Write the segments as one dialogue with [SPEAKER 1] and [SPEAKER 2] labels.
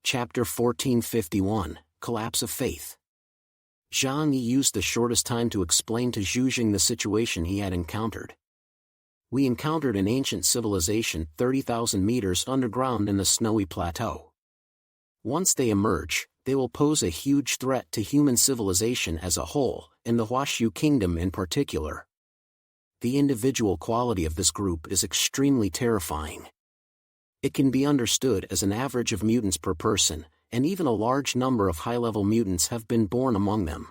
[SPEAKER 1] Chapter 1451, Collapse of Faith. Zhang Yi used the shortest time to explain to Zhu Jing the situation he had encountered. We encountered an ancient civilization 30,000 meters underground in the snowy plateau. Once they emerge, they will pose a huge threat to human civilization as a whole, and the Huashu Kingdom in particular. The individual quality of this group is extremely terrifying. It can be understood as an average of mutants per person, and even a large number of high-level mutants have been born among them.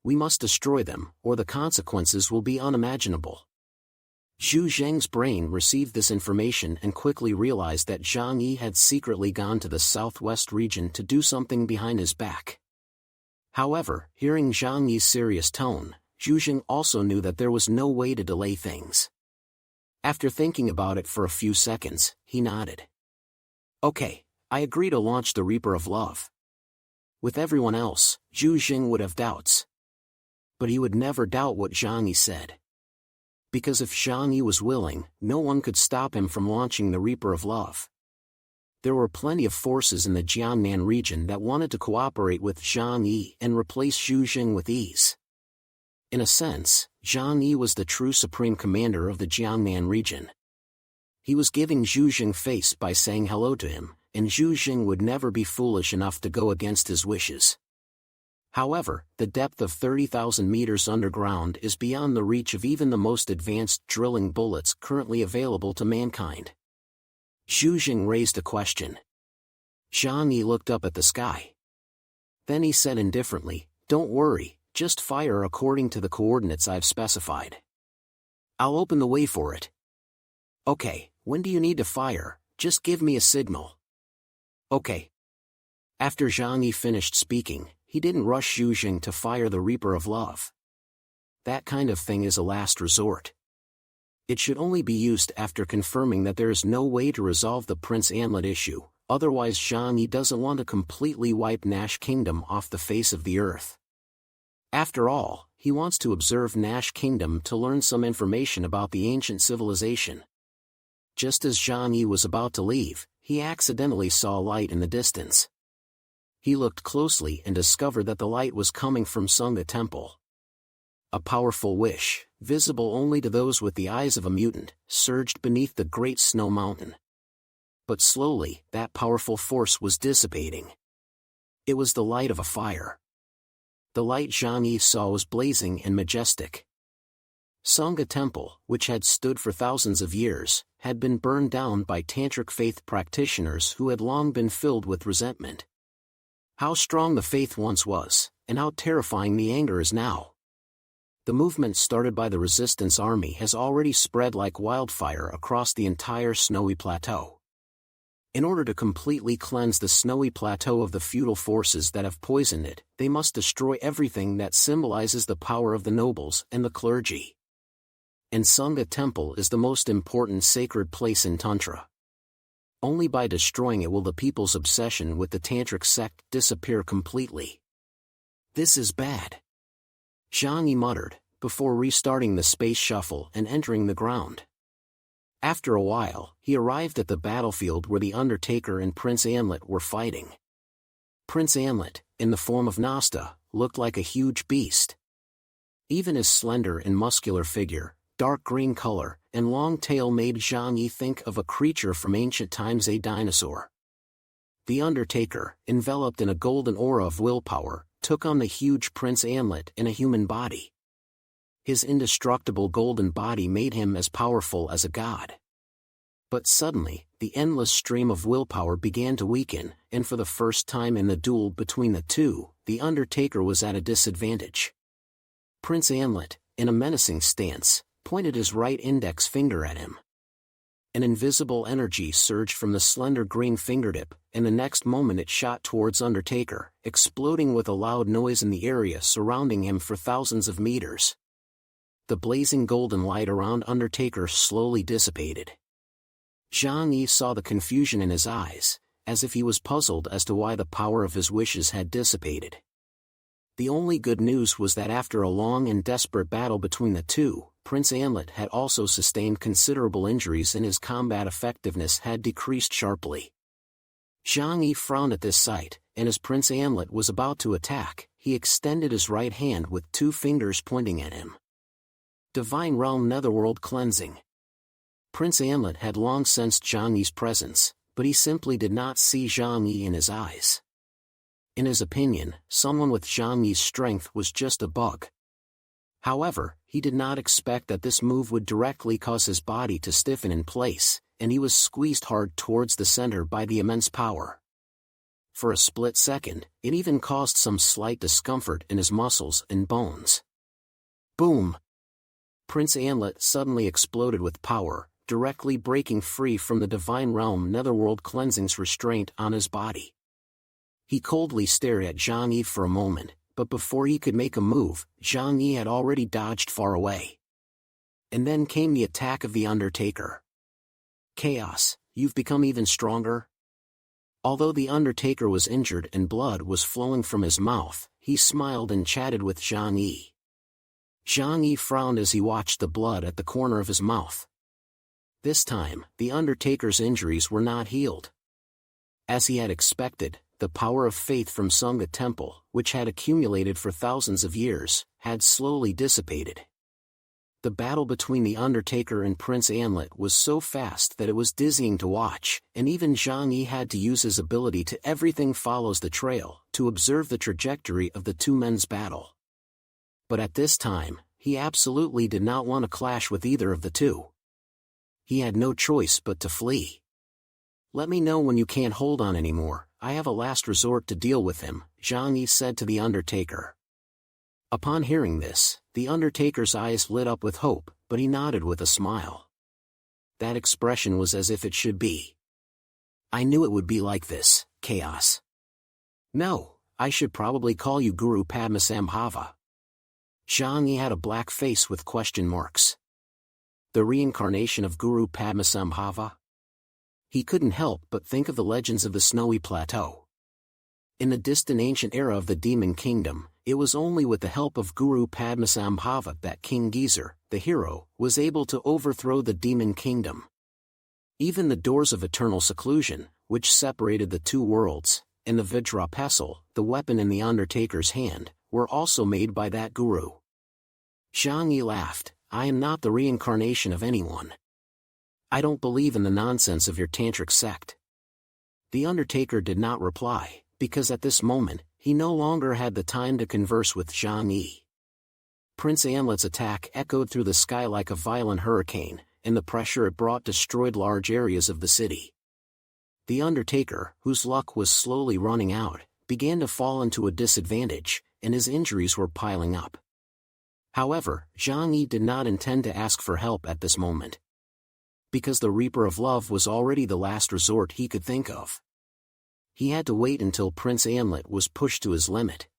[SPEAKER 1] We must destroy them, or the consequences will be unimaginable. Zhu Zheng's brain received this information and quickly realized that Zhang Yi had secretly gone to the southwest region to do something behind his back. However, hearing Zhang Yi's serious tone, Zhu Jing also knew that there was no way to delay things. After thinking about it for a few seconds, he nodded. Okay, I agree to launch the Reaper of Love. With everyone else, Zhu Jing would have doubts. But he would never doubt what Zhang Yi said. Because if Zhang Yi was willing, no one could stop him from launching the Reaper of Love. There were plenty of forces in the Jiangnan region that wanted to cooperate with Zhang Yi and replace Zhu Jing with ease. In a sense, Zhang Yi was the true supreme commander of the Jiangnan region. He was giving Zhu Jing face by saying hello to him, and Zhu Jing would never be foolish enough to go against his wishes. However, the depth of 30,000 meters underground is beyond the reach of even the most advanced drilling bullets currently available to mankind. Zhu Jing raised a question. Zhang Yi looked up at the sky. Then he said indifferently, "Don't worry, just fire according to the coordinates I've specified. I'll open the way for it." "Okay, when do you need to fire? Just give me a signal." "Okay." After Zhang Yi finished speaking, he didn't rush Zhu Jing to fire the Reaper of Love. That kind of thing is a last resort. It should only be used after confirming that there is no way to resolve the Prince Antlet issue, otherwise Zhang Yi doesn't want to completely wipe Nash Kingdom off the face of the earth. After all, he wants to observe Nash Kingdom to learn some information about the ancient civilization. Just as Zhang Yi was about to leave, he accidentally saw a light in the distance. He looked closely and discovered that the light was coming from Sangha Temple. A powerful wish, visible only to those with the eyes of a mutant, surged beneath the great snow mountain. But slowly, that powerful force was dissipating. It was the light of a fire. The light Zhang Yi saw was blazing and majestic. Sangha Temple, which had stood for thousands of years, had been burned down by tantric faith practitioners who had long been filled with resentment. How strong the faith once was, and how terrifying the anger is now. The movement started by the resistance army has already spread like wildfire across the entire snowy plateau. In order to completely cleanse the snowy plateau of the feudal forces that have poisoned it, they must destroy everything that symbolizes the power of the nobles and the clergy. And Sangha Temple is the most important sacred place in Tantra. Only by destroying it will the people's obsession with the tantric sect disappear completely. This is bad. Zhang Yi muttered, before restarting the space shuttle and entering the ground. After a while, he arrived at the battlefield where the Undertaker and Prince Antlet were fighting. Prince Antlet, in the form of Nasta, looked like a huge beast. Even his slender and muscular figure, dark green color, and long tail made Zhang Yi think of a creature from ancient times, a dinosaur. The Undertaker, enveloped in a golden aura of willpower, took on the huge Prince Antlet in a human body. His indestructible golden body made him as powerful as a god. But suddenly, the endless stream of willpower began to weaken, and for the first time in the duel between the two, the Undertaker was at a disadvantage. Prince Antlet, in a menacing stance, pointed his right index finger at him. An invisible energy surged from the slender green fingertip, and the next moment it shot towards Undertaker, exploding with a loud noise in the area surrounding him for thousands of meters. The blazing golden light around Undertaker slowly dissipated. Zhang Yi saw the confusion in his eyes, as if he was puzzled as to why the power of his wishes had dissipated. The only good news was that after a long and desperate battle between the two, Prince Antlet had also sustained considerable injuries and his combat effectiveness had decreased sharply. Zhang Yi frowned at this sight, and as Prince Anlet was about to attack, he extended his right hand with 2 fingers pointing at him. Divine Realm Netherworld Cleansing. Prince Anlet had long sensed Zhang Yi's presence, but he simply did not see Zhang Yi in his eyes. In his opinion, someone with Zhang Yi's strength was just a bug. However, he did not expect that this move would directly cause his body to stiffen in place, and he was squeezed hard towards the center by the immense power. For a split second, it even caused some slight discomfort in his muscles and bones. Boom! Prince Anlet suddenly exploded with power, directly breaking free from the Divine Realm Netherworld Cleansing's restraint on his body. He coldly stared at Zhang Yi for a moment, but before he could make a move, Zhang Yi had already dodged far away. And then came the attack of the Undertaker. Chaos, you've become even stronger? Although the Undertaker was injured and blood was flowing from his mouth, he smiled and chatted with Zhang Yi. Zhang Yi frowned as he watched the blood at the corner of his mouth. This time, the Undertaker's injuries were not healed. As he had expected, the power of faith from Sangha Temple, which had accumulated for thousands of years, had slowly dissipated. The battle between the Undertaker and Prince Anlet was so fast that it was dizzying to watch, and even Zhang Yi had to use his ability to everything follows the trail to observe the trajectory of the 2 men's battle. But at this time, he absolutely did not want to clash with either of the 2. He had no choice but to flee. Let me know when you can't hold on anymore, I have a last resort to deal with him, Zhang Yi said to the Undertaker. Upon hearing this, the Undertaker's eyes lit up with hope, but he nodded with a smile. That expression was as if it should be. I knew it would be like this, Chaos. No, I should probably call you Guru Padmasambhava. Zhang Yi had a black face with question marks. The reincarnation of Guru Padmasambhava? He couldn't help but think of the legends of the Snowy Plateau. In the distant ancient era of the Demon Kingdom, it was only with the help of Guru Padmasambhava that King Geezer, the hero, was able to overthrow the Demon Kingdom. Even the doors of eternal seclusion, which separated the 2 worlds, and the Vajra pestle, the weapon in the Undertaker's hand, were also made by that guru. Zhang Yi laughed. I am not the reincarnation of anyone. I don't believe in the nonsense of your tantric sect. The Undertaker did not reply, because at this moment, he no longer had the time to converse with Zhang Yi. Prince Anlet's attack echoed through the sky like a violent hurricane, and the pressure it brought destroyed large areas of the city. The Undertaker, whose luck was slowly running out, began to fall into a disadvantage, and his injuries were piling up. However, Zhang Yi did not intend to ask for help at this moment. Because the Reaper of Love was already the last resort he could think of. He had to wait until Prince Anlet was pushed to his limit.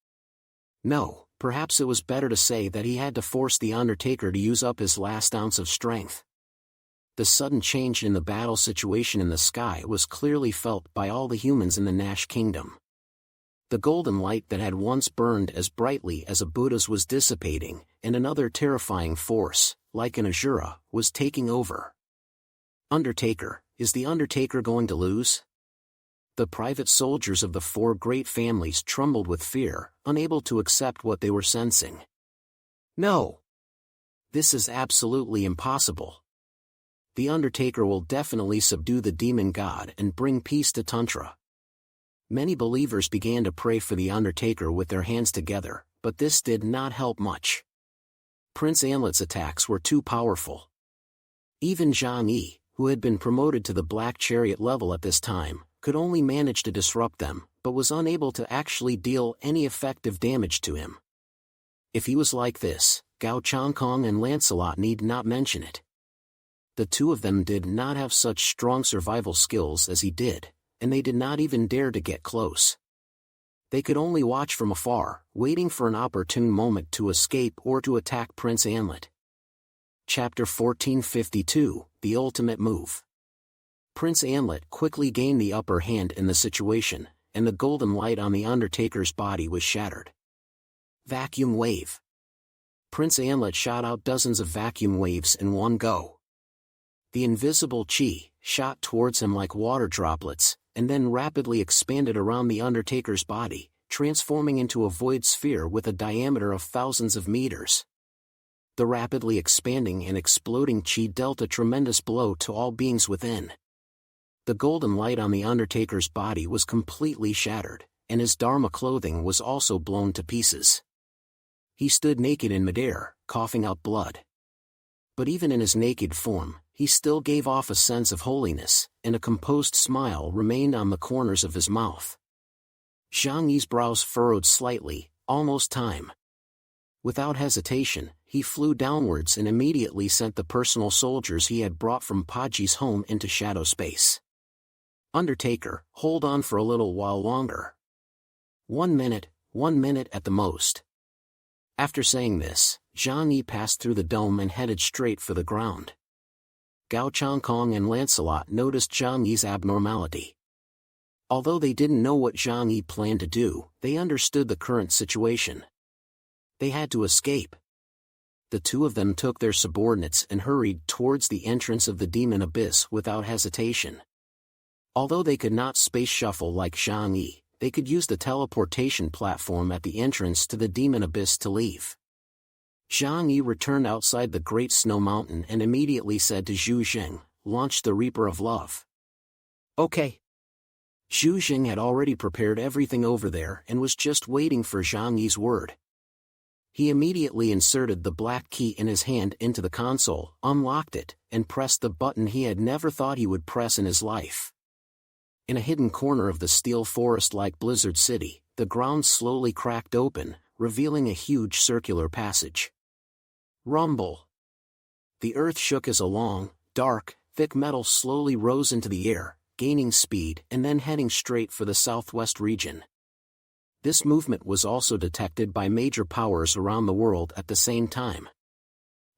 [SPEAKER 1] No, perhaps it was better to say that he had to force the Undertaker to use up his last ounce of strength. The sudden change in the battle situation in the sky was clearly felt by all the humans in the Nash Kingdom. The golden light that had once burned as brightly as a Buddha's was dissipating, and another terrifying force, like an Asura, was taking over. Undertaker, is the Undertaker going to lose? The private soldiers of the 4 great families trembled with fear, unable to accept what they were sensing. No! This is absolutely impossible. The Undertaker will definitely subdue the demon god and bring peace to Tantra. Many believers began to pray for the Undertaker with their hands together, but this did not help much. Prince Anlet's attacks were too powerful. Even Zhang Yi, who had been promoted to the Black Chariot level at this time, could only manage to disrupt them, but was unable to actually deal any effective damage to him. If he was like this, Gao Changkong and Lancelot need not mention it. The 2 of them did not have such strong survival skills as he did, and they did not even dare to get close. They could only watch from afar, waiting for an opportune moment to escape or to attack Prince Anlet. Chapter 1452, The Ultimate Move. Prince Anlet quickly gained the upper hand in the situation, and the golden light on the Undertaker's body was shattered. Vacuum wave. Prince Anlet shot out dozens of vacuum waves in one go. The invisible chi shot towards him like water droplets, and then rapidly expanded around the Undertaker's body, transforming into a void sphere with a diameter of thousands of meters. The rapidly expanding and exploding chi dealt a tremendous blow to all beings within. The golden light on the Undertaker's body was completely shattered, and his Dharma clothing was also blown to pieces. He stood naked in midair, coughing out blood. But even in his naked form, he still gave off a sense of holiness, and a composed smile remained on the corners of his mouth. Zhang Yi's brows furrowed slightly, almost time. Without hesitation, he flew downwards and immediately sent the personal soldiers he had brought from Paji's home into shadow space. Undertaker, hold on for a little while longer. 1 minute at the most. After saying this, Zhang Yi passed through the dome and headed straight for the ground. Gao Changkong and Lancelot noticed Zhang Yi's abnormality. Although they didn't know what Zhang Yi planned to do, they understood the current situation. They had to escape. The two of them took their subordinates and hurried towards the entrance of the demon abyss without hesitation. Although they could not space shuffle like Zhang Yi, they could use the teleportation platform at the entrance to the demon abyss to leave. Zhang Yi returned outside the Great Snow Mountain and immediately said to Zhu Xing, "Launch the Reaper of Love." Okay. Zhu Xing had already prepared everything over there and was just waiting for Zhang Yi's word. He immediately inserted the black key in his hand into the console, unlocked it, and pressed the button he had never thought he would press in his life. In a hidden corner of the steel forest-like Blizzard City, the ground slowly cracked open, revealing a huge circular passage. Rumble. The earth shook as a long, dark, thick metal slowly rose into the air, gaining speed and then heading straight for the southwest region. This movement was also detected by major powers around the world at the same time.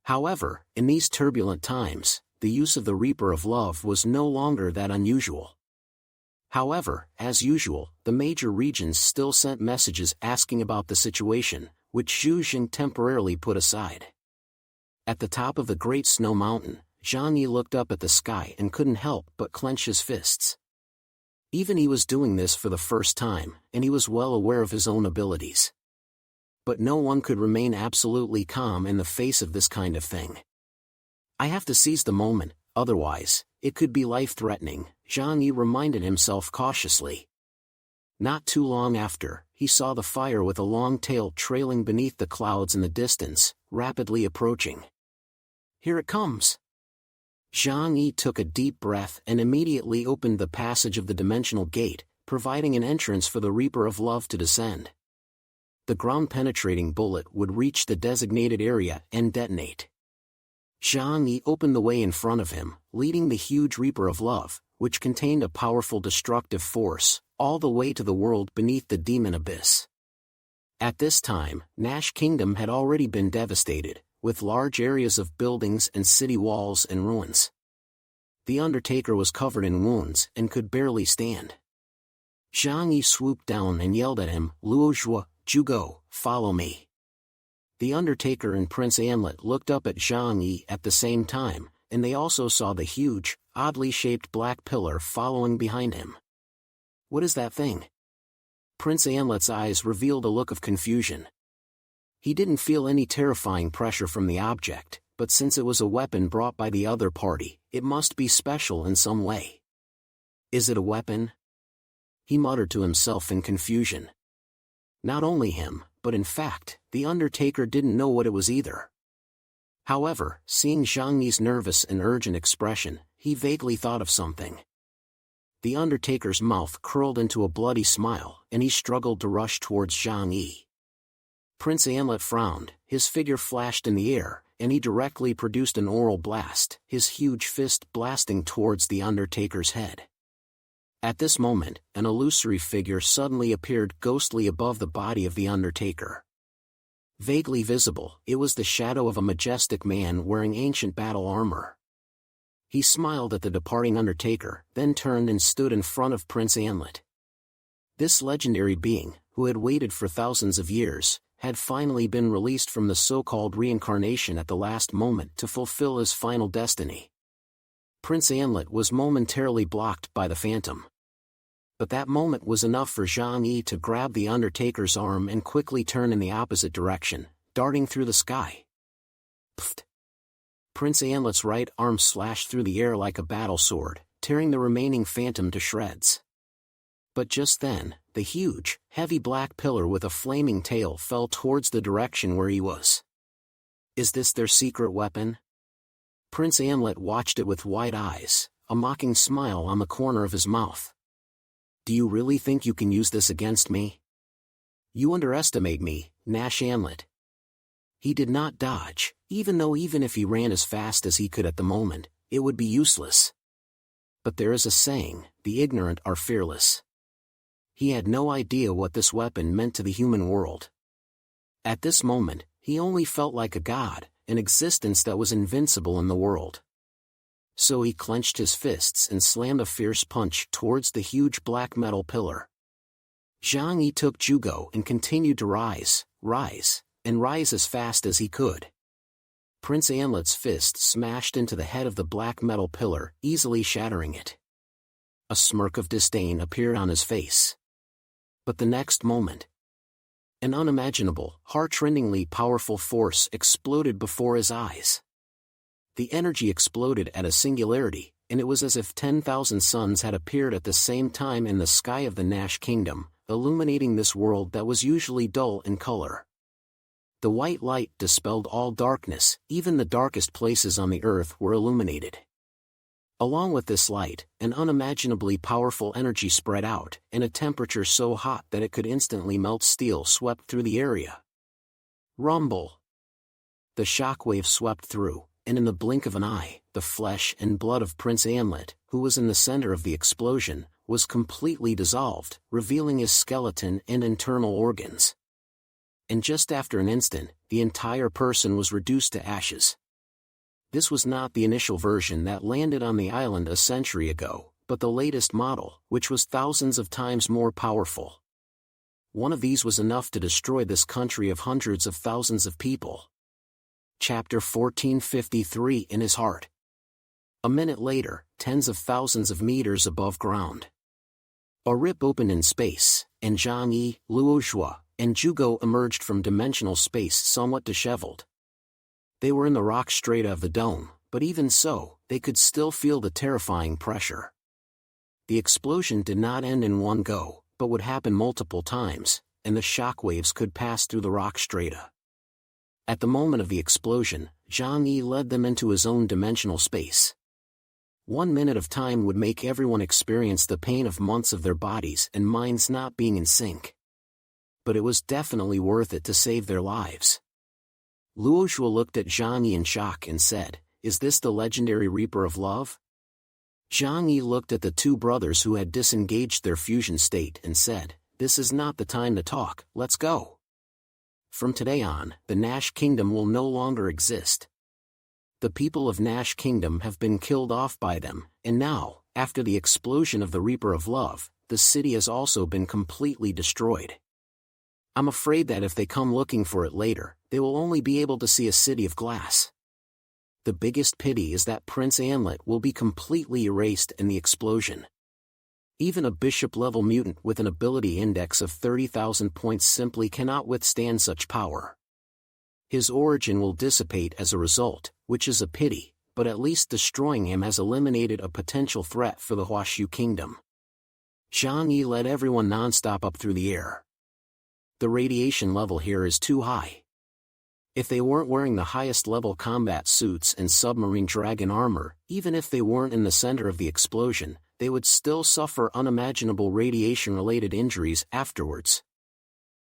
[SPEAKER 1] However, in these turbulent times, the use of the Reaper of Love was no longer that unusual. However, as usual, the major regions still sent messages asking about the situation, which Zhu Xing temporarily put aside. At the top of the Great Snow Mountain, Zhang Yi looked up at the sky and couldn't help but clench his fists. Even he was doing this for the first time, and he was well aware of his own abilities. But no one could remain absolutely calm in the face of this kind of thing. I have to seize the moment, otherwise, it could be life-threatening, Zhang Yi reminded himself cautiously. Not too long after, he saw the fire with a long tail trailing beneath the clouds in the distance, rapidly approaching. Here it comes! Zhang Yi took a deep breath and immediately opened the passage of the dimensional gate, providing an entrance for the Reaper of Love to descend. The ground-penetrating bullet would reach the designated area and detonate. Zhang Yi opened the way in front of him, leading the huge Reaper of Love, which contained a powerful destructive force, all the way to the world beneath the demon abyss. At this time, Nash Kingdom had already been devastated, with large areas of buildings and city walls in ruins. The Undertaker was covered in wounds and could barely stand. Zhang Yi swooped down and yelled at him, "Luo Zhuo, Zhugo, follow me." The Undertaker and Prince Anlet looked up at Zhang Yi at the same time, and they also saw the huge, oddly shaped black pillar following behind him. What is that thing? Prince Anlet's eyes revealed a look of confusion. He didn't feel any terrifying pressure from the object, but since it was a weapon brought by the other party, it must be special in some way. Is it a weapon? He muttered to himself in confusion. Not only him, but in fact, the Undertaker didn't know what it was either. However, seeing Zhang Yi's nervous and urgent expression, he vaguely thought of something. The Undertaker's mouth curled into a bloody smile, and he struggled to rush towards Zhang Yi. Prince Anlet frowned, his figure flashed in the air, and he directly produced an oral blast, his huge fist blasting towards the Undertaker's head. At this moment, an illusory figure suddenly appeared ghostly above the body of the Undertaker. Vaguely visible, it was the shadow of a majestic man wearing ancient battle armor. He smiled at the departing Undertaker, then turned and stood in front of Prince Anlet. This legendary being, who had waited for thousands of years, had finally been released from the so-called reincarnation at the last moment to fulfill his final destiny. Prince Anlet was momentarily blocked by the phantom. But that moment was enough for Zhang Yi to grab the Undertaker's arm and quickly turn in the opposite direction, darting through the sky. Pfft! Prince Anlet's right arm slashed through the air like a battle sword, tearing the remaining phantom to shreds. But just then, the huge, heavy black pillar with a flaming tail fell towards the direction where he was. Is this their secret weapon? Prince Anlet watched it with wide eyes, a mocking smile on the corner of his mouth. Do you really think you can use this against me? You underestimate me, Nash Anlet. He did not dodge, even if he ran as fast as he could at the moment, it would be useless. But there is a saying, the ignorant are fearless. He had no idea what this weapon meant to the human world. At this moment, he only felt like a god, an existence that was invincible in the world. So he clenched his fists and slammed a fierce punch towards the huge black metal pillar. Zhang Yi took Jugo and continued to rise as fast as he could. Prince Anlet's fist smashed into the head of the black metal pillar, easily shattering it. A smirk of disdain appeared on his face. But the next moment, an unimaginable, heart-rendingly powerful force exploded before his eyes. The energy exploded at a singularity, and it was as if 10,000 suns had appeared at the same time in the sky of the Nash Kingdom, illuminating this world that was usually dull in color. The white light dispelled all darkness, even the darkest places on the earth were illuminated. Along with this light, an unimaginably powerful energy spread out, and a temperature so hot that it could instantly melt steel swept through the area. Rumble! The shockwave swept through, and in the blink of an eye, the flesh and blood of Prince Anlet, who was in the center of the explosion, was completely dissolved, revealing his skeleton and internal organs. And just after an instant, the entire person was reduced to ashes. This was not the initial version that landed on the island a century ago, but the latest model, which was thousands of times more powerful. One of these was enough to destroy this country of hundreds of thousands of people. Chapter 1453 In his heart. A minute later, tens of thousands of meters above ground. A rip opened in space, and Zhang Yi, Luozhua, and Jugo emerged from dimensional space somewhat disheveled. They were in the rock strata of the dome, but even so, they could still feel the terrifying pressure. The explosion did not end in one go, but would happen multiple times, and the shockwaves could pass through the rock strata. At the moment of the explosion, Zhang Yi led them into his own dimensional space. 1 minute of time would make everyone experience the pain of months of their bodies and minds not being in sync. But it was definitely worth it to save their lives. Luozhua looked at Zhang Yi in shock and said, "Is this the legendary Reaper of Love?" Zhang Yi looked at the two brothers who had disengaged their fusion state and said, "This is not the time to talk, let's go. From today on, the Nash Kingdom will no longer exist. The people of Nash Kingdom have been killed off by them, and now, after the explosion of the Reaper of Love, the city has also been completely destroyed. I'm afraid that if they come looking for it later, they will only be able to see a city of glass. The biggest pity is that Prince Anlet will be completely erased in the explosion. Even a bishop-level mutant with an ability index of 30,000 points simply cannot withstand such power. His origin will dissipate as a result, which is a pity, but at least destroying him has eliminated a potential threat for the Huashu Kingdom." Zhang Yi led everyone non-stop up through the air. The radiation level here is too high. If they weren't wearing the highest level combat suits and submarine dragon armor, even if they weren't in the center of the explosion, they would still suffer unimaginable radiation-related injuries afterwards.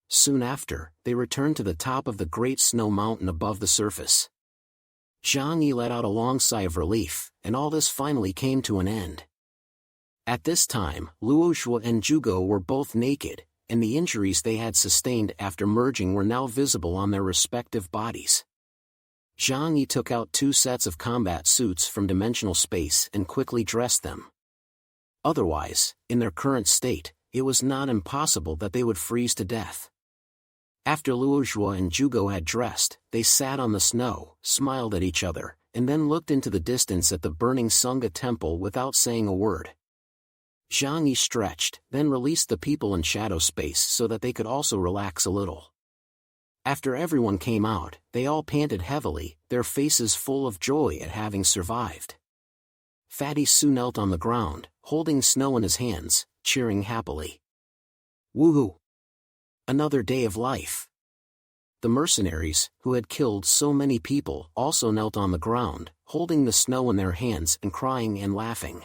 [SPEAKER 1] Soon after, they returned to the top of the great snow mountain above the surface. Zhang Yi let out a long sigh of relief, and all this finally came to an end. At this time, Luozhua and Jugo were both naked, and the injuries they had sustained after merging were now visible on their respective bodies. Zhang Yi took out 2 sets of combat suits from dimensional space and quickly dressed them. Otherwise, in their current state, it was not impossible that they would freeze to death. After Luozhua and Jugo had dressed, they sat on the snow, smiled at each other, and then looked into the distance at the burning Sangha temple without saying a word. Zhang Yi stretched, then released the people in shadow space so that they could also relax a little. After everyone came out, they all panted heavily, their faces full of joy at having survived. Fatty Su knelt on the ground, holding snow in his hands, cheering happily. Woohoo! Another day of life. The mercenaries, who had killed so many people, also knelt on the ground, holding the snow in their hands and crying and laughing.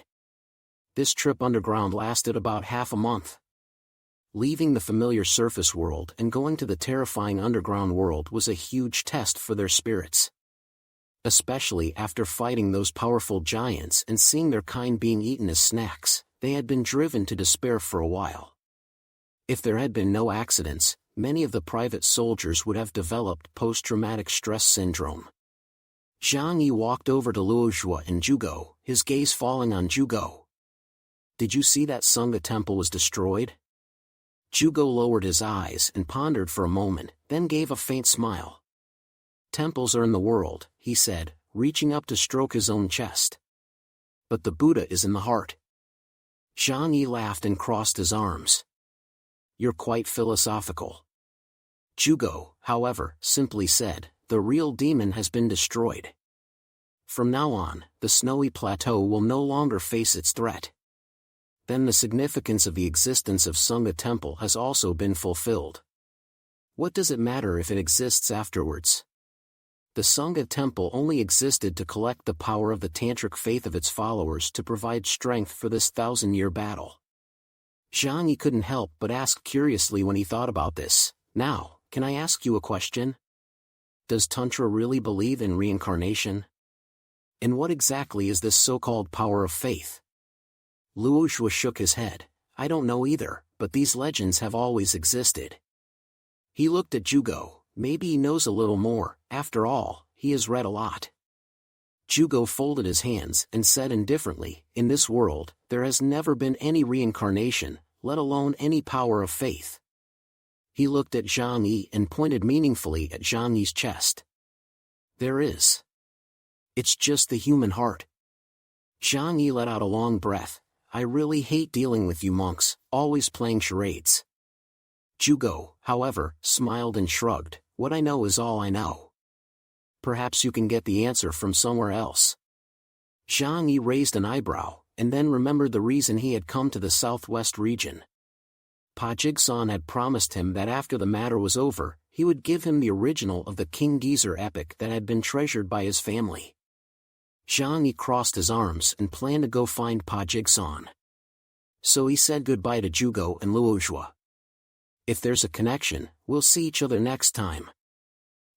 [SPEAKER 1] This trip underground lasted about half a month. Leaving the familiar surface world and going to the terrifying underground world was a huge test for their spirits. Especially after fighting those powerful giants and seeing their kind being eaten as snacks, they had been driven to despair for a while. If there had been no accidents, many of the private soldiers would have developed post-traumatic stress syndrome. Zhang Yi walked over to Luozhua and Zhugo, his gaze falling on Zhugo. Did you see that Sangha temple was destroyed? Zhugo lowered his eyes and pondered for a moment, then gave a faint smile. Temples are in the world, he said, reaching up to stroke his own chest. But the Buddha is in the heart. Zhang Yi laughed and crossed his arms. You're quite philosophical. Zhugo, however, simply said, the real demon has been destroyed. From now on, the snowy plateau will no longer face its threat. Then the significance of the existence of Sangha temple has also been fulfilled. What does it matter if it exists afterwards? The Sangha temple only existed to collect the power of the tantric faith of its followers to provide strength for this 1,000-year battle. Zhang Yi couldn't help but ask curiously when he thought about this. Now, can I ask you a question? Does Tantra really believe in reincarnation? And what exactly is this so-called power of faith? Luozhua shook his head. I don't know either, but these legends have always existed. He looked at Zhugo. Maybe he knows a little more, after all, he has read a lot. Zhugo folded his hands and said indifferently, in this world, there has never been any reincarnation, let alone any power of faith. He looked at Zhang Yi and pointed meaningfully at Zhang Yi's chest. There is. It's just the human heart. Zhang Yi let out a long breath. I really hate dealing with you monks, always playing charades. Zhugo, however, smiled and shrugged. What I know is all I know. Perhaps you can get the answer from somewhere else. Zhang Yi raised an eyebrow, and then remembered the reason he had come to the southwest region. Pa Jigsaw had promised him that after the matter was over, he would give him the original of the King Geezer epic that had been treasured by his family. Zhang Yi crossed his arms and planned to go find Pa Jigsaw. So he said goodbye to Zhugo and Luozhua. If there's a connection, we'll see each other next time.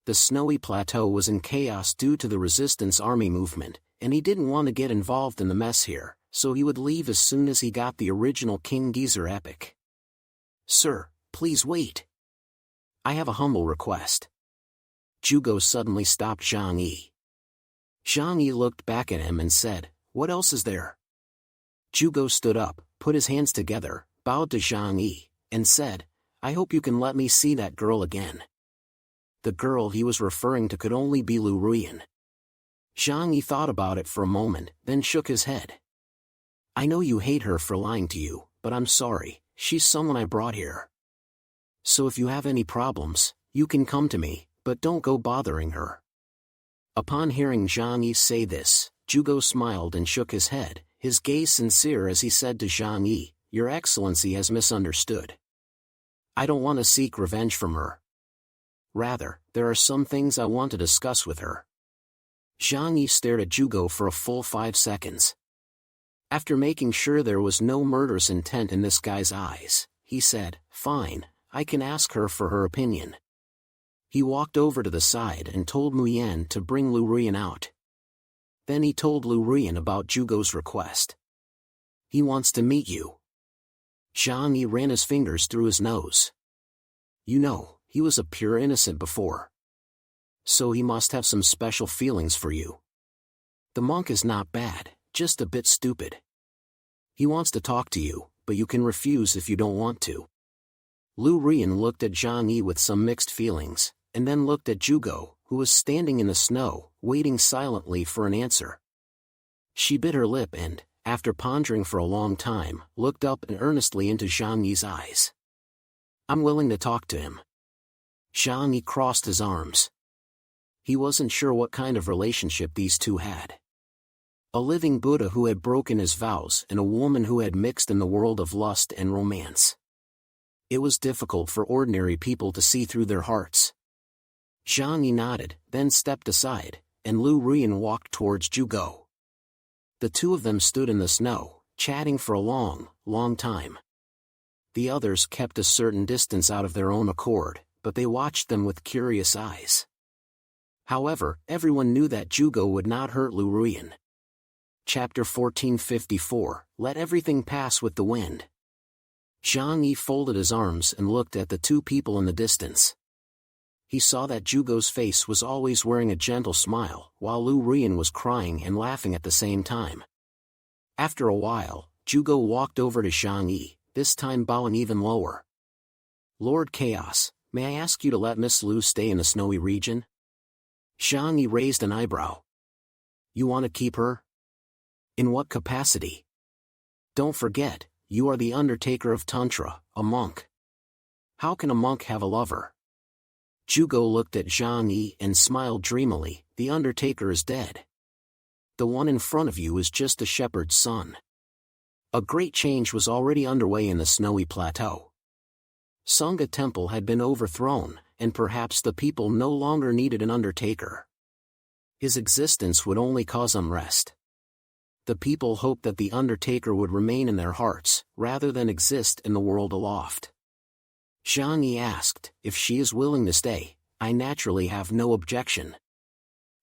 [SPEAKER 1] The snowy plateau was in chaos due to the resistance army movement, and he didn't want to get involved in the mess here, so he would leave as soon as he got the original King Geezer epic. Sir, please wait. I have a humble request. Zhugo suddenly stopped Zhang Yi. Zhang Yi looked back at him and said, what else is there? Zhugo stood up, put his hands together, bowed to Zhang Yi, and said, I hope you can let me see that girl again. The girl he was referring to could only be Lu Ruyan. Zhang Yi thought about it for a moment, then shook his head. I know you hate her for lying to you, but I'm sorry, she's someone I brought here. So if you have any problems, you can come to me, but don't go bothering her. Upon hearing Zhang Yi say this, Zhugo smiled and shook his head, his gaze sincere as he said to Zhang Yi, Your Excellency has misunderstood. I don't want to seek revenge from her. Rather, there are some things I want to discuss with her. Zhang Yi stared at Zhugo for a full 5 seconds. After making sure there was no murderous intent in this guy's eyes, he said, Fine, I can ask her for her opinion. He walked over to the side and told Mu Yan to bring Lu Ruyan out. Then he told Lu Ruyan about Zhugo's request. He wants to meet you. Zhang Yi ran his fingers through his nose. You know, he was a pure innocent before. So he must have some special feelings for you. The monk is not bad, just a bit stupid. He wants to talk to you, but you can refuse if you don't want to. Lu Ruyan looked at Zhang Yi with some mixed feelings, and then looked at Zhugo, who was standing in the snow, waiting silently for an answer. She bit her lip and, after pondering for a long time, looked up and earnestly into Zhang Yi's eyes. "I'm willing to talk to him." Zhang Yi crossed his arms. He wasn't sure what kind of relationship these two had. A living Buddha who had broken his vows and a woman who had mixed in the world of lust and romance. It was difficult for ordinary people to see through their hearts. Zhang Yi nodded, then stepped aside, and Lu Ruyan walked towards Zhugo. The two of them stood in the snow, chatting for a long, long time. The others kept a certain distance out of their own accord, but they watched them with curious eyes. However, everyone knew that Zhugo would not hurt Lu Ruyan. Chapter 1454, Let Everything Pass with the Wind. Zhang Yi folded his arms and looked at the two people in the distance. He saw that Zhugo's face was always wearing a gentle smile, while Lu Ruyan was crying and laughing at the same time. After a while, Zhugo walked over to Zhang Yi, this time bowing even lower. "Lord Chaos, may I ask you to let Miss Lu stay in the snowy region?" Zhang Yi raised an eyebrow. "You want to keep her? In what capacity? Don't forget, you are the Undertaker of Tantra, a monk. How can a monk have a lover?" Zhugo looked at Zhang Yi and smiled dreamily. "The Undertaker is dead. The one in front of you is just a shepherd's son." A great change was already underway in the snowy plateau. Sangha Temple had been overthrown, and perhaps the people no longer needed an Undertaker. His existence would only cause unrest. The people hoped that the Undertaker would remain in their hearts, rather than exist in the world aloft. Zhang Yi asked, "If she is willing to stay, I naturally have no objection."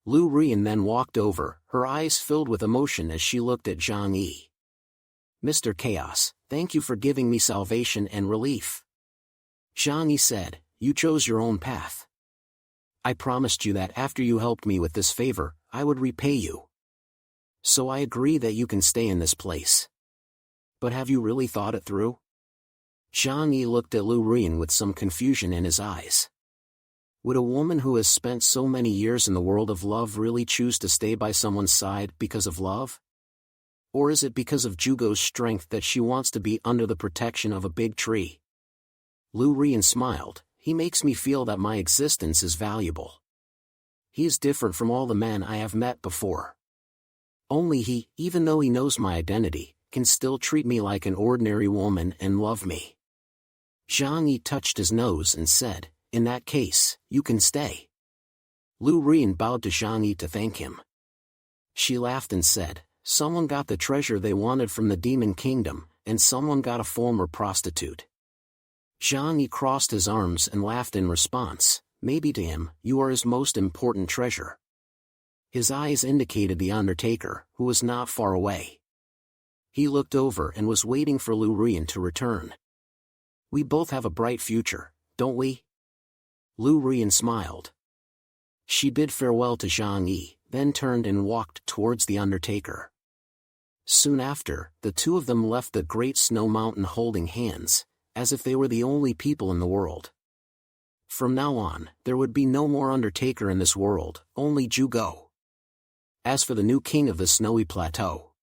[SPEAKER 1] Lu Ruyan then walked over, her eyes filled with emotion as she looked at Zhang Yi. "Mr. Chaos, thank you for giving me salvation and relief." Zhang Yi said, "You chose your own path. I promised you that after you helped me with this favor, I would repay you. So I agree that you can stay in this place. But have you really thought it through?" Zhang Yi looked at Lu Ruyan with some confusion in his eyes. Would a woman who has spent so many years in the world of love really choose to stay by someone's side because of love? Or is it because of Zhugo's strength that she wants to be under the protection of a big tree? Lu Ruyan smiled. "He makes me feel that my existence is valuable. He is different from all the men I have met before. Only he, even though he knows my identity, can still treat me like an ordinary woman and love me." Zhang Yi touched his nose and said, "In that case, you can stay." Lu Ruyan bowed to Zhang Yi to thank him. She laughed and said, "Someone got the treasure they wanted from the Demon Kingdom, and someone got a former prostitute." Zhang Yi crossed his arms and laughed in response. "Maybe to him, you are his most important treasure." His eyes indicated the Undertaker, who was not far away. He looked over and was waiting for Lu Ruyan to return. "We both have a bright future, don't we?" Lu Ruyan smiled. She bid farewell to Zhang Yi, then turned and walked towards the Undertaker. Soon after, the two of them left the great snow mountain holding hands, as if they were the only people in the world. From now on, there would be no more Undertaker in this world, only Zhugo. As for the new king of the snowy plateau,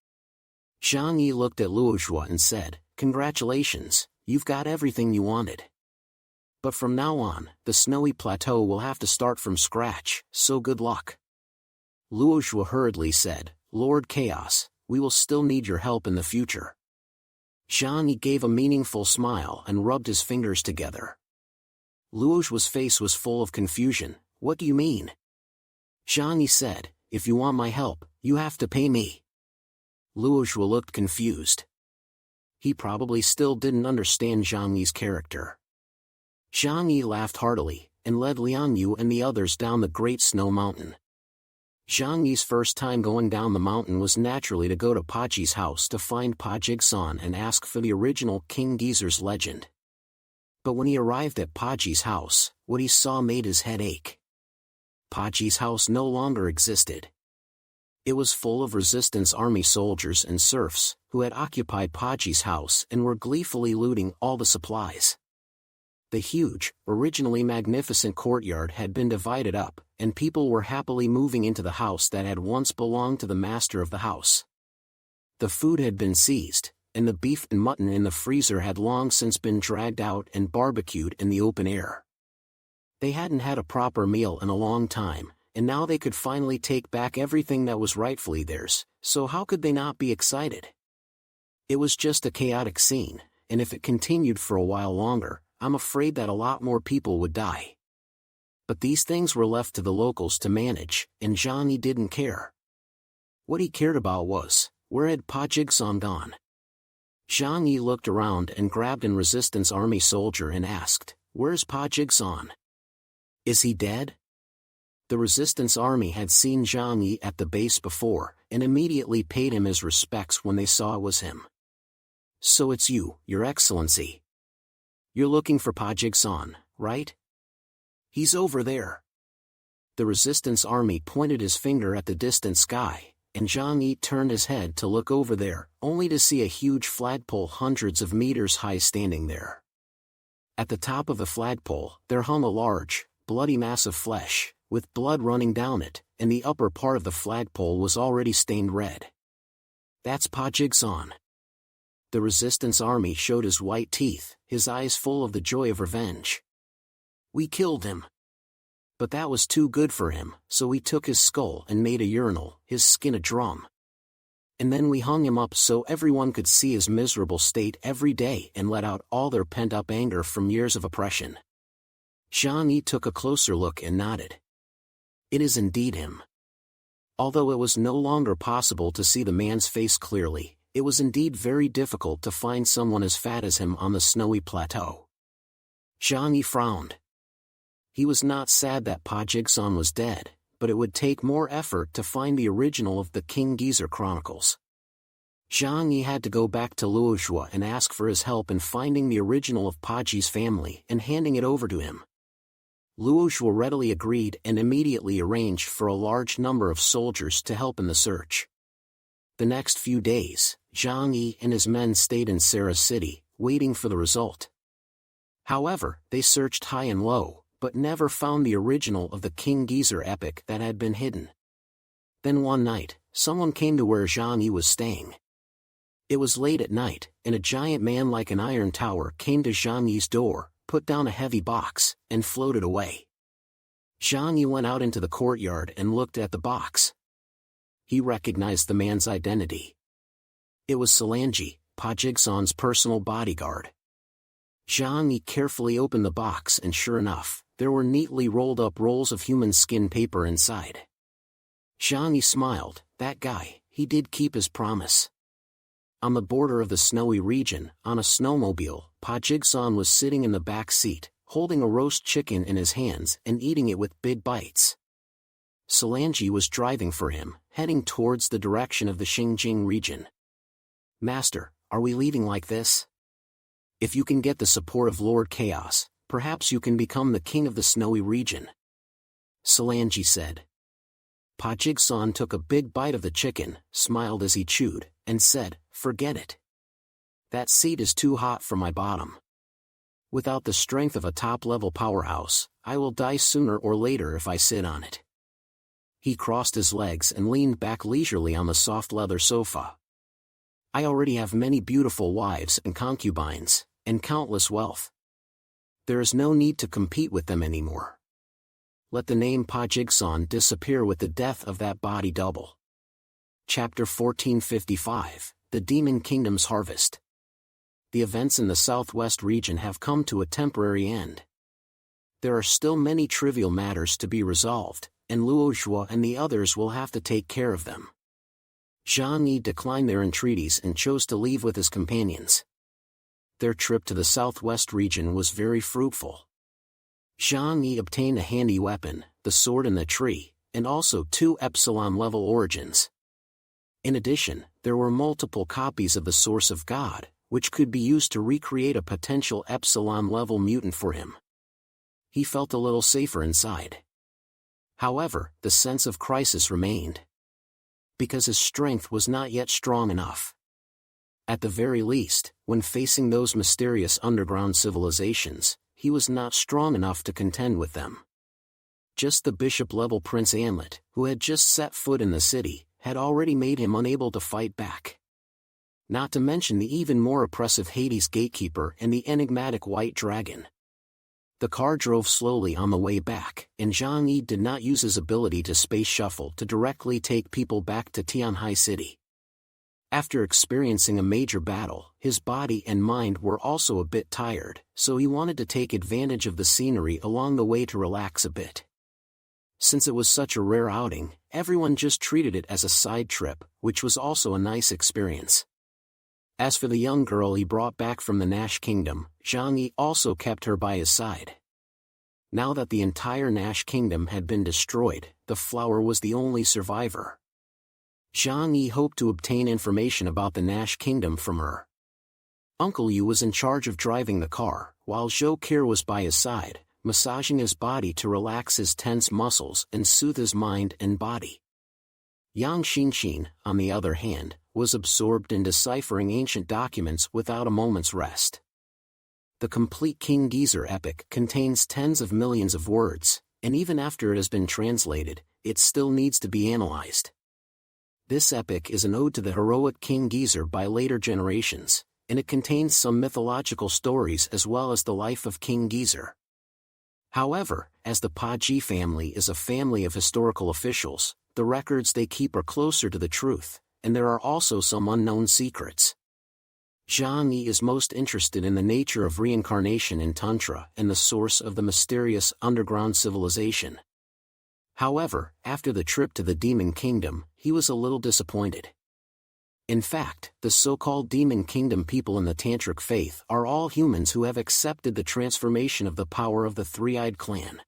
[SPEAKER 1] Zhang Yi looked at Luozhua and said, "Congratulations, you've got everything you wanted. But from now on, the snowy plateau will have to start from scratch, so good luck." Luozhua hurriedly said, "Lord Chaos, we will still need your help in the future." Zhang Yi gave a meaningful smile and rubbed his fingers together. Luozhua's face was full of confusion. "What do you mean?" Zhang Yi said, "If you want my help, you have to pay me." Luozhua looked confused. He probably still didn't understand Zhang Yi's character. Zhang Yi laughed heartily, and led Liang Yu and the others down the great snow mountain. Zhang Yi's first time going down the mountain was naturally to go to Paji's house to find Pa Jigsan and ask for the original King Geezer's legend. But when he arrived at Paji's house, what he saw made his head ache. Paji's house no longer existed. It was full of resistance army soldiers and serfs, who had occupied Paji's house and were gleefully looting all the supplies. The huge, originally magnificent courtyard had been divided up, and people were happily moving into the house that had once belonged to the master of the house. The food had been seized, and the beef and mutton in the freezer had long since been dragged out and barbecued in the open air. They hadn't had a proper meal in a long time, and now they could finally take back everything that was rightfully theirs, so how could they not be excited? It was just a chaotic scene, and if it continued for a while longer, I'm afraid that a lot more people would die. But these things were left to the locals to manage, and Zhang Yi didn't care. What he cared about was, where had Pa Jigsaw gone? Zhang Yi looked around and grabbed an resistance army soldier and asked, "Where's Pa Jigsaw? Is he dead?" The resistance army had seen Zhang Yi at the base before, and immediately paid him his respects when they saw it was him. "So it's you, Your Excellency. You're looking for Pa Jigsaw, right? He's over there." The resistance army pointed his finger at the distant sky, and Zhang Yi turned his head to look over there, only to see a huge flagpole hundreds of meters high standing there. At the top of the flagpole, there hung a large, bloody mass of flesh, with blood running down it, and the upper part of the flagpole was already stained red. "That's Pa Jigsaw." The resistance army showed his white teeth, his eyes full of the joy of revenge. "We killed him. But that was too good for him, so we took his skull and made a urinal, his skin a drum. And then we hung him up so everyone could see his miserable state every day and let out all their pent-up anger from years of oppression." Zhang Yi took a closer look and nodded. "It is indeed him." Although it was no longer possible to see the man's face clearly, it was indeed very difficult to find someone as fat as him on the snowy plateau. Zhang Yi frowned. He was not sad that Pa Jigsaw was dead, but it would take more effort to find the original of the King Geezer Chronicles. Zhang Yi had to go back to Luozhua and ask for his help in finding the original of Pa Ji's family and handing it over to him. Luozhua readily agreed and immediately arranged for a large number of soldiers to help in the search. The next few days, Zhang Yi and his men stayed in Sarah City, waiting for the result. However, they searched high and low, but never found the original of the King Geezer epic that had been hidden. Then one night, someone came to where Zhang Yi was staying. It was late at night, and a giant man like an iron tower came to Zhang Yi's door, put down a heavy box, and floated away. Zhang Yi went out into the courtyard and looked at the box. He recognized the man's identity. It was Solange, Pa Jigsaw's personal bodyguard. Zhang Yi carefully opened the box and sure enough, there were neatly rolled up rolls of human skin paper inside. Zhang Yi smiled. That guy, he did keep his promise. On the border of the snowy region, on a snowmobile, Pa Jigsaw was sitting in the back seat, holding a roast chicken in his hands and eating it with big bites. Solange was driving for him, heading towards the direction of the Xinjiang region. "Master, are we leaving like this? If you can get the support of Lord Chaos, perhaps you can become the king of the snowy region," Solange said. Pa Jigsaw took a big bite of the chicken, smiled as he chewed, and said, "Forget it. That seat is too hot for my bottom. Without the strength of a top-level powerhouse, I will die sooner or later if I sit on it." He crossed his legs and leaned back leisurely on the soft leather sofa. "I already have many beautiful wives and concubines, and countless wealth. There is no need to compete with them anymore. Let the name Pa Jigsaw disappear with the death of that body double." Chapter 1455, The Demon Kingdom's Harvest. The events in the southwest region have come to a temporary end. There are still many trivial matters to be resolved, and Luozhua and the others will have to take care of them. Zhang Yi declined their entreaties and chose to leave with his companions. Their trip to the southwest region was very fruitful. Zhang Yi obtained a handy weapon, the sword in the tree, and also 2 epsilon-level origins. In addition, there were multiple copies of the Source of God, which could be used to recreate a potential epsilon-level mutant for him. He felt a little safer inside. However, the sense of crisis remained. Because his strength was not yet strong enough. At the very least, when facing those mysterious underground civilizations, he was not strong enough to contend with them. Just the bishop-level Prince Anlet, who had just set foot in the city, had already made him unable to fight back. not to mention the even more oppressive Hades gatekeeper and the enigmatic white dragon. The car drove slowly on the way back, and Zhang Yi did not use his ability to space shuffle to directly take people back to Tianhai City. After experiencing a major battle, his body and mind were also a bit tired, so he wanted to take advantage of the scenery along the way to relax a bit. Since it was such a rare outing, everyone just treated it as a side trip, which was also a nice experience. As for the young girl he brought back from the Nash Kingdom, Zhang Yi also kept her by his side. Now that the entire Nash Kingdom had been destroyed, the flower was the only survivor. Zhang Yi hoped to obtain information about the Nash Kingdom from her. Uncle Yu was in charge of driving the car, while Zhou Qir was by his side, massaging his body to relax his tense muscles and soothe his mind and body. Yang Xinxin, on the other hand, was absorbed in deciphering ancient documents without a moment's rest. The complete King Geezer epic contains tens of millions of words, and even after it has been translated, it still needs to be analyzed. This epic is an ode to the heroic King Geezer by later generations, and it contains some mythological stories as well as the life of King Geezer. However, as the Paji family is a family of historical officials, the records they keep are closer to the truth, and there are also some unknown secrets. Zhang Yi is most interested in the nature of reincarnation in Tantra and the source of the mysterious underground civilization. However, after the trip to the Demon Kingdom, he was a little disappointed. In fact, the so-called Demon Kingdom people in the Tantric faith are all humans who have accepted the transformation of the power of the Three-Eyed Clan.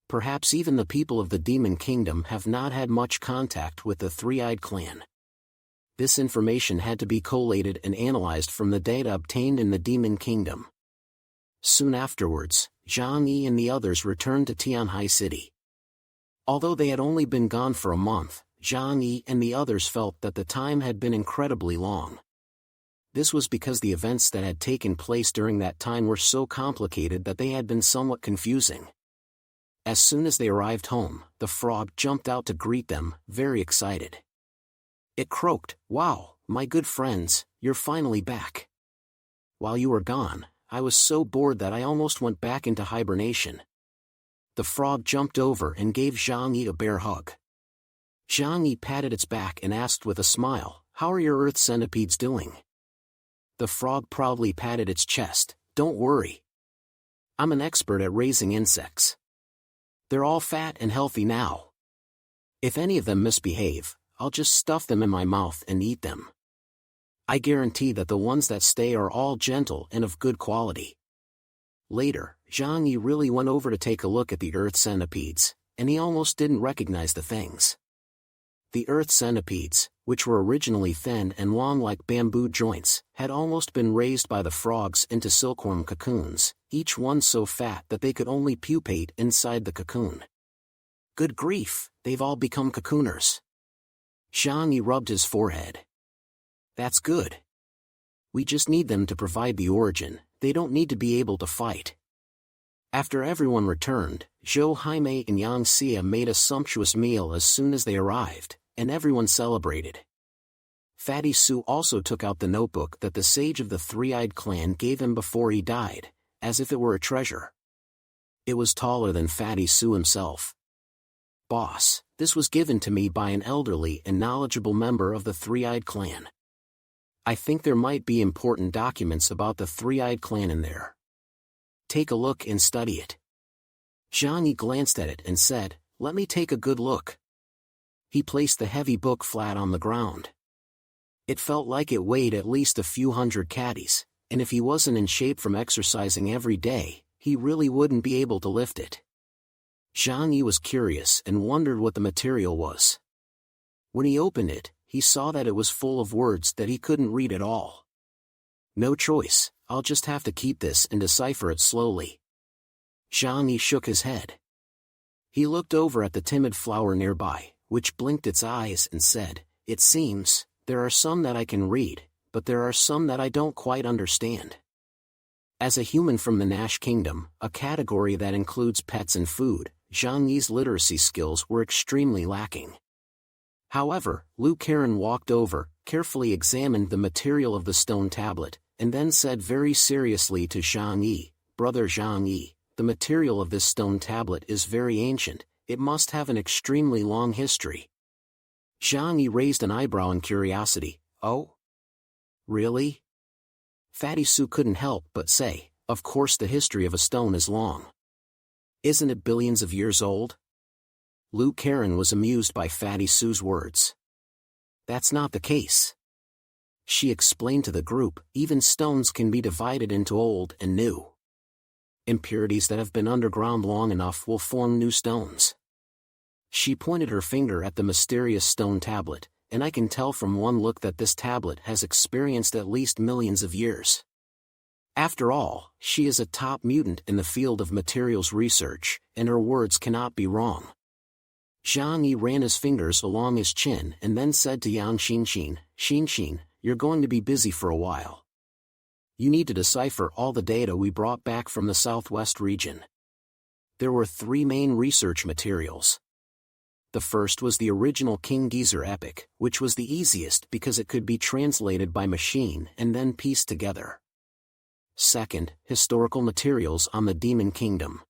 [SPEAKER 1] Perhaps even the people of the Demon Kingdom have not had much contact with the Three-Eyed Clan. This information had to be collated and analyzed from the data obtained in the Demon Kingdom. Soon afterwards, Zhang Yi and the others returned to Tianhai City. Although they had only been gone for a month, Zhang Yi and the others felt that the time had been incredibly long. This was because the events that had taken place during that time were so complicated that they had been somewhat confusing. As soon as they arrived home, the frog jumped out to greet them, very excited. It croaked, "Wow, my good friends, you're finally back. While you were gone, I was so bored that I almost went back into hibernation." The frog jumped over and gave Zhang Yi a bear hug. Zhang Yi patted its back and asked with a smile, "How are your earth centipedes doing?" The frog proudly patted its chest, "Don't worry. I'm an expert at raising insects. They're all fat and healthy now. If any of them misbehave, I'll just stuff them in my mouth and eat them. I guarantee that the ones that stay are all gentle and of good quality." Later, Zhang Yi really went over to take a look at the earth centipedes, and he almost didn't recognize the things. The earth centipedes, which were originally thin and long like bamboo joints, had almost been raised by the frogs into silkworm cocoons, each one so fat that they could only pupate inside the cocoon. Good grief, they've all become cocooners. Zhang Yi rubbed his forehead. That's good. We just need them to provide the origin, they don't need to be able to fight. After everyone returned, Zhou Haimei and Yang Xia made a sumptuous meal as soon as they arrived, and everyone celebrated. Fatty Su also took out the notebook that the sage of the Three-Eyed Clan gave him before he died, as if it were a treasure. It was taller than Fatty Su himself. "Boss, this was given to me by an elderly and knowledgeable member of the Three-Eyed Clan. I think there might be important documents about the Three-Eyed Clan in there. Take a look and study it." Zhang Yi glanced at it and said, "Let me take a good look." He placed the heavy book flat on the ground. It felt like it weighed at least a few hundred caddies, and if he wasn't in shape from exercising every day, he really wouldn't be able to lift it. Zhang Yi was curious and wondered what the material was. When he opened it, he saw that it was full of words that he couldn't read at all. "No choice, I'll just have to keep this and decipher it slowly." Zhang Yi shook his head. He looked over at the timid flower nearby, which blinked its eyes and said, "It seems, there are some that I can read, but there are some that I don't quite understand." As a human from the Nash Kingdom, a category that includes pets and food, Zhang Yi's literacy skills were extremely lacking. However, Lu Karen walked over, carefully examined the material of the stone tablet, and then said very seriously to Zhang Yi, "Brother Zhang Yi, the material of this stone tablet is very ancient, it must have an extremely long history." Zhang Yi raised an eyebrow in curiosity. "Oh? Really?" Fatty Su couldn't help but say, "Of course the history of a stone is long. Isn't it billions of years old?" Lu Karen was amused by Fatty Su's words. "That's not the case." She explained to the group, "Even stones can be divided into old and new. Impurities that have been underground long enough will form new stones." She pointed her finger at the mysterious stone tablet, "And I can tell from one look that this tablet has experienced at least millions of years. After all, she is a top mutant in the field of materials research, and her words cannot be wrong." Zhang Yi ran his fingers along his chin and then said to Yang Xinxin, "Xinxin, you're going to be busy for a while. You need to decipher all the data we brought back from the southwest region." There were 3 main research materials. The first was the original King Geezer epic, which was the easiest because it could be translated by machine and then pieced together. Second, historical materials on the Demon Kingdom.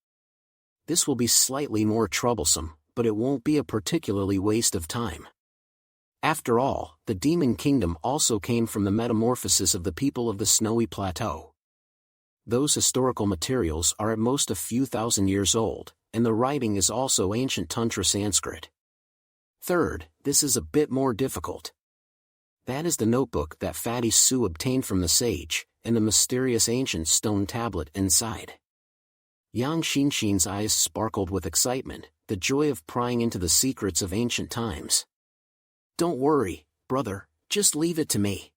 [SPEAKER 1] This will be slightly more troublesome, but it won't be a particularly waste of time. After all, the Demon Kingdom also came from the metamorphosis of the people of the Snowy Plateau. Those historical materials are at most a few thousand years old, and the writing is also ancient Tantra Sanskrit. Third, this is a bit more difficult. That is the notebook that Fatty Su obtained from the sage, and the mysterious ancient stone tablet inside. Yang Xinxin's eyes sparkled with excitement, the joy of prying into the secrets of ancient times. "Don't worry, brother, just leave it to me.